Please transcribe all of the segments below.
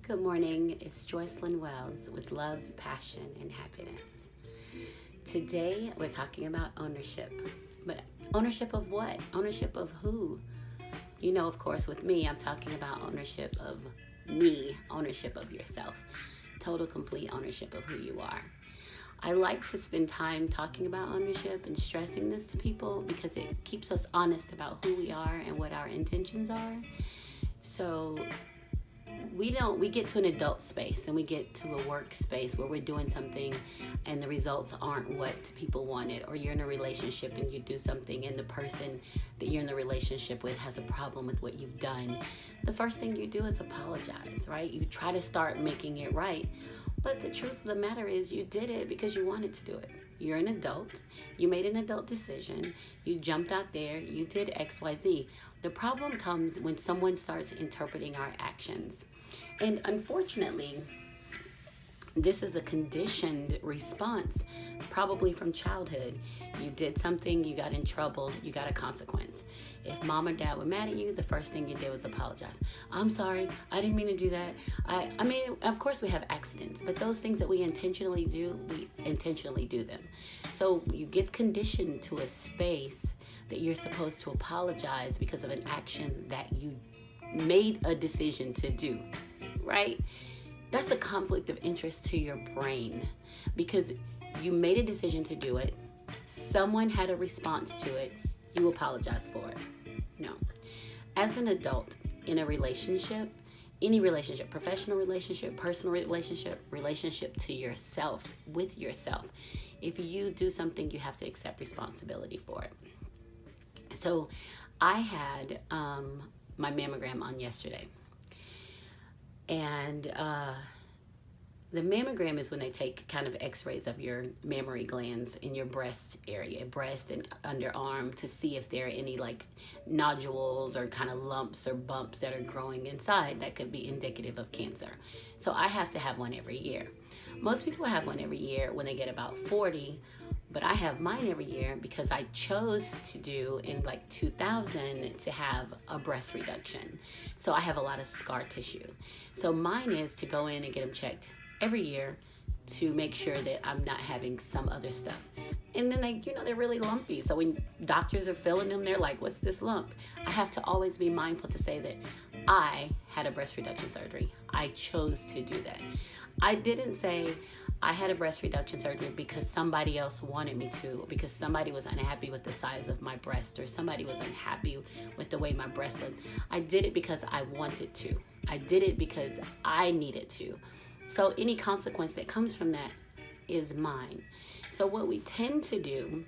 Good morning, it's Joycelyn Wells with Love, Passion, and Happiness. Today we're talking about ownership. But ownership of what? Ownership of who? You know, of course, with me, I'm talking about ownership of me, ownership of yourself, total, complete ownership of who you are. I like to spend time talking about ownership and stressing this to people because it keeps us honest about who we are and what our intentions are. So we get to an adult space and we get to a workspace where we're doing something and the results aren't what people wanted, or you're in a relationship and you do something and the person that you're in the relationship with has a problem with what you've done. The first thing you do is apologize, right? You try to start making it right, but the truth of the matter is you did it because you wanted to do it. You're an adult. You made an adult decision. You jumped out there. You did XYZ. The problem comes when someone starts interpreting our actions. And unfortunately, this is a conditioned response, probably from childhood. You did something, you got in trouble, you got a consequence. If mom or dad were mad at you, the first thing you did was apologize. I'm sorry, I didn't mean to do that. I mean, of course we have accidents, but those things that we intentionally do them. So you get conditioned to a space that you're supposed to apologize because of an action that you made a decision to do, right? That's a conflict of interest to your brain because you made a decision to do it. Someone had a response to it. You apologize for it. No. As an adult in a relationship, any relationship, professional relationship, personal relationship, relationship to yourself, with yourself, if you do something, you have to accept responsibility for it. So I had my mammogram on yesterday. And the mammogram is when they take kind of x-rays of your mammary glands in your breast area, breast and underarm, to see if there are any like nodules or kind of lumps or bumps that are growing inside that could be indicative of cancer. So I have to have one every year. Most people have one every year when they get about 40, but I have mine every year because I chose to do in like 2000 to have a breast reduction. So I have a lot of scar tissue. So mine is to go in and get them checked every year to make sure that I'm not having some other stuff. And then they're really lumpy. So when doctors are filling them, they're like, what's this lump? I have to always be mindful to say that I had a breast reduction surgery. I chose to do that. I didn't say I had a breast reduction surgery because somebody else wanted me to, or because somebody was unhappy with the size of my breast, or somebody was unhappy with the way my breast looked. I did it because I wanted to. I did it because I needed to. So any consequence that comes from that is mine. So what we tend to do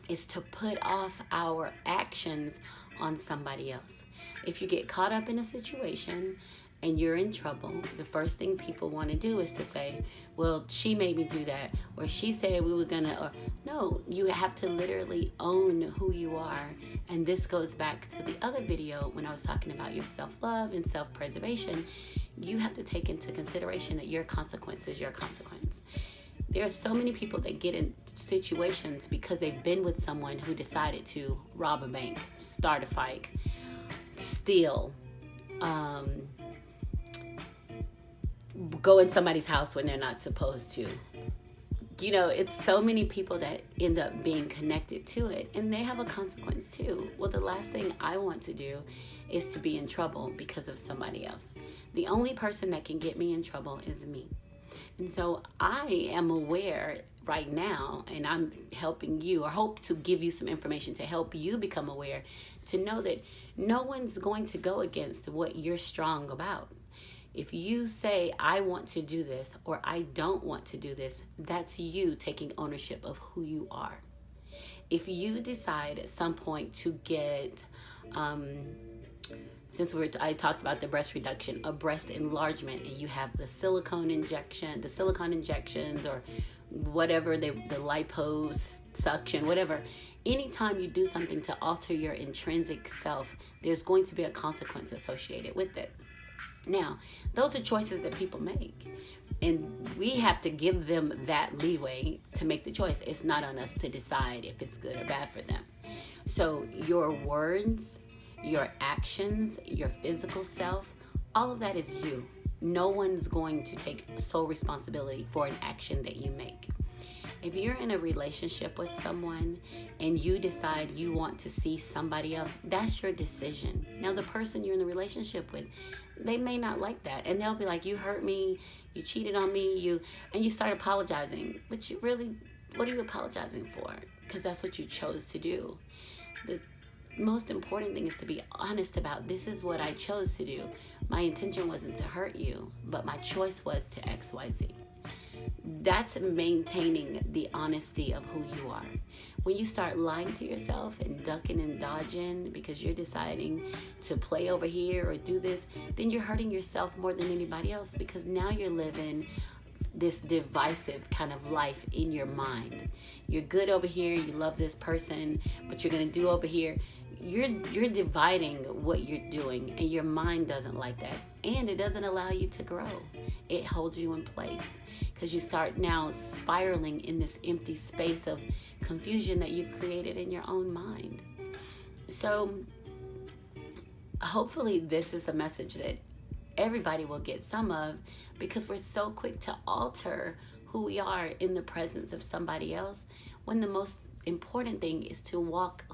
is to put off our actions on somebody else. If you get caught up in a situation and you're in trouble, the first thing people want to do is to say, well, she made me do that, or she said we were gonna, or no, you have to literally own who you are. And this goes back to the other video when I was talking about your self-love and self-preservation. You have to take into consideration that your consequence is your consequence. There are so many people that get in situations because they've been with someone who decided to rob a bank, start a fight, steal, go in somebody's house when they're not supposed to. You know, it's so many people that end up being connected to it, and they have a consequence too. Well, the last thing I want to do is to be in trouble because of somebody else. The only person that can get me in trouble is me. And so I am aware right now, and I'm helping you, or hope to give you some information to help you become aware, to know that no one's going to go against what you're strong about. If you say, I want to do this, or I don't want to do this, that's you taking ownership of who you are. If you decide at some point to get, I talked about the breast reduction, a breast enlargement, and you have the silicone injections, or whatever, the liposuction, whatever. Anytime you do something to alter your intrinsic self, there's going to be a consequence associated with it. Now, those are choices that people make, and we have to give them that leeway to make the choice. It's not on us to decide if it's good or bad for them. So your words, your actions, your physical self, all of that is you. No one's going to take sole responsibility for an action that you make. If you're in a relationship with someone and you decide you want to see somebody else, that's your decision. Now, the person you're in the relationship with, they may not like that. And they'll be like, you hurt me, you cheated on me, and you start apologizing. But you really, what are you apologizing for? Because that's what you chose to do. The most important thing is to be honest about, this is what I chose to do. My intention wasn't to hurt you, but my choice was to XYZ. That's maintaining the honesty of who you are. When you start lying to yourself and ducking and dodging because you're deciding to play over here or do this, then you're hurting yourself more than anybody else, because now you're living this divisive kind of life in your mind. You're good over here, you love this person, but you're going to do over here. You're dividing what you're doing, and your mind doesn't like that, and it doesn't allow you to grow. It holds you in place because you start now spiraling in this empty space of confusion that you've created in your own mind. So hopefully this is a message that everybody will get some of, because we're so quick to alter who we are in the presence of somebody else, when the most important thing is to walk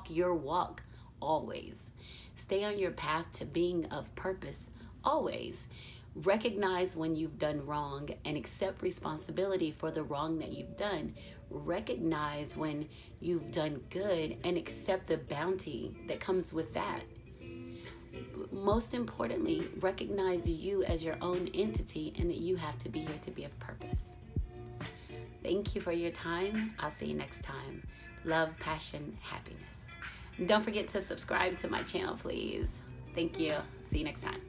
your walk always. Stay on your path to being of purpose always. Recognize when you've done wrong and accept responsibility for the wrong that you've done. Recognize when you've done good and accept the bounty that comes with that. Most importantly, recognize you as your own entity and that you have to be here to be of purpose. Thank you for your time. I'll see you next time. Love, passion, happiness. And don't forget to subscribe to my channel, please. Thank you. See you next time.